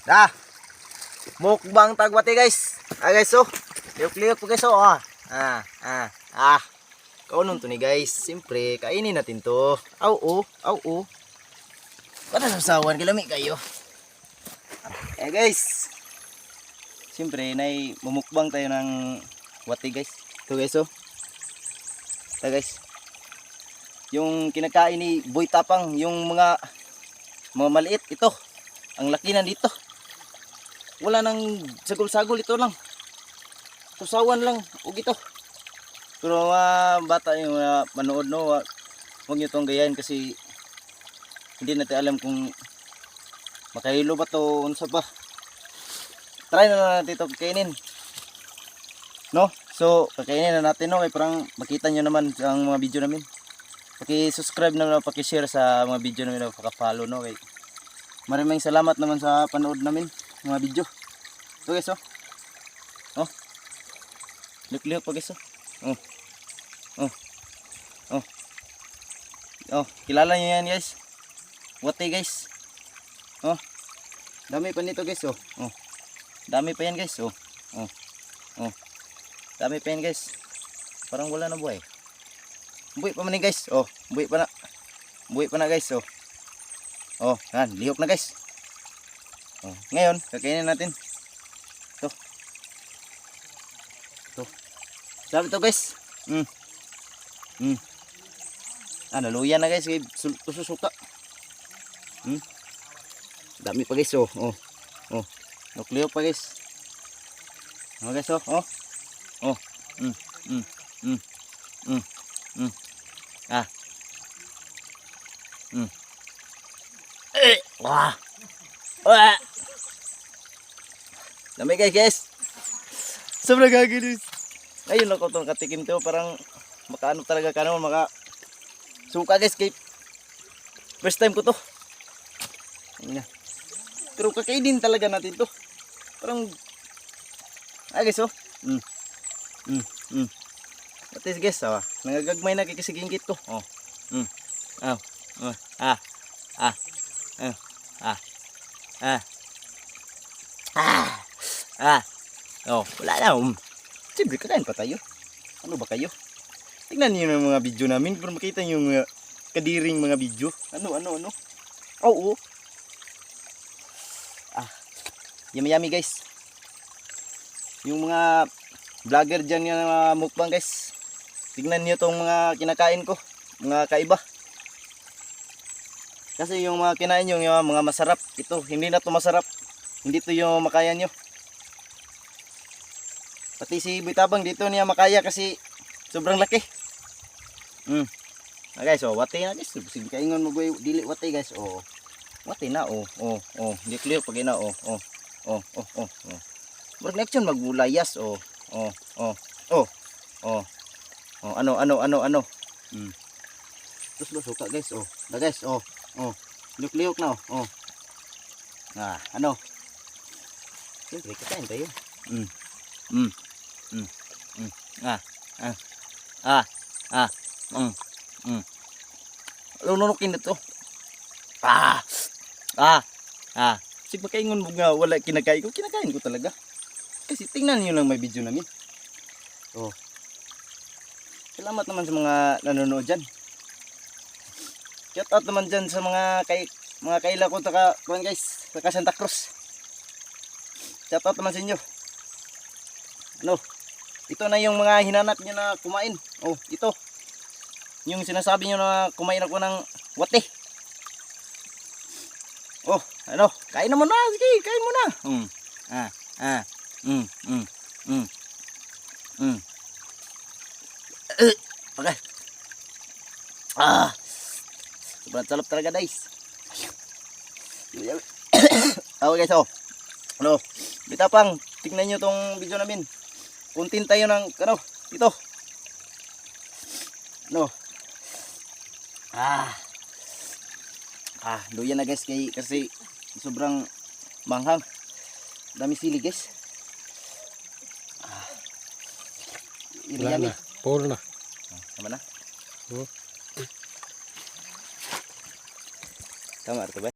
Dah. Mukbang tagwati guys. Guys oh. Liuk-liuk po guys oh. Kaunon to ni guys. Siyempre kainin natin to. Aw oh. Para sasawan kilami kayo. Guys. Siyempre nay mumukbang tayo ng wati guys. Ito guys oh. Ito guys. Yung kinakain ni Boy Tapang, yung mga maliit ito. Ang laki na dito. Wala nang sagol-sagol, ito lang. Tusawan lang ug ito. Pero bata yung manood no, huwag niyo tong gayahin kasi hindi natin alam kung makahilo ba to unsa ba. Try na lang natin ito kainin. No? So, kakainin na natin no, kaya parang makita nyo naman ang mga video namin. Paki-subscribe na, paki-share sa mga video namin, paki-follow no. Okay. Maraming salamat naman sa panood namin mga video. So guys oh. Oh. Liuk-liuk pa guys oh. Oh, kilala niyo yan guys. Wati guys. Oh. Dami pa nito guys oh. Oh. Dami pa yan guys oh. Oh. Dami pa yan guys. Parang wala na buhay. Buhay pa man guys. Oh, buhay pa na. Buhay pa na guys. Oh. Oh, yan, lihok na guys. Oh, ngayon, kakainin natin. Ito. Ito. Sabi ito guys. Naluyan na guys. Susuka. Dami pa guys. Oh. Nukleo pa guys. Oh guys. Oh. Wah. Dami guys. Sobrang gaginis. Ayun ako itong katikim to. Parang makaano talaga ka naman. Maka suka guys. First time ko to. Pero kakainin talaga natin to. Parang guys oh. What is guys? Nangagagmay na kikisigingkit ko. Oh. Oh, wala na. Siyempre kakain pa tayo. Ano ba kayo? Tingnan niyo yung mga video namin para makita niyo yung kadiring mga video. Ano. Oo. Yummy guys. Yung mga vlogger dyan yung mukbang guys. Tignan niyo tong mga kinakain ko. Mga kaiba. Kasi yung mga kinain nyo, yung mga masarap. Ito, hindi na to masarap. Hindi to yung makaya nyo. Pati si Boy Tapang dito niya makaya kasi sobrang laki. Guys, wati na guys. Sige kaingon mo boy, dili wati guys. Wati na Hindi clear pag ina Murag action magbulayas Ano. Terus suka guys. Da guys. Liuk-liuk na ano. Siyempre kakain tayo. Lununukin ito. Sige makaingon mo nga wala kinakain ko. Kinakain ko talaga. Kasi tingnan niyo lang may video namin. Salamat naman sa mga nanonood dyan. Shout out naman dyan sa mga kaila ko guys, saka Santa Cruz. Shout out naman sa inyo. Ito na yung mga hinanap nyo na kumain. Ito. Yung sinasabi nyo na kumain ako ng wati. Kain naman na. Sige, kain mo na. Okay. Sobrang salap talaga guys. Guys Boy Tapang, tingnan nyo tong video namin. Content tayo ng ito. Luyan na guys kasi sobrang manghang. Dami sili guys. Yummy. Puro na. Tama na? Tama ito ba?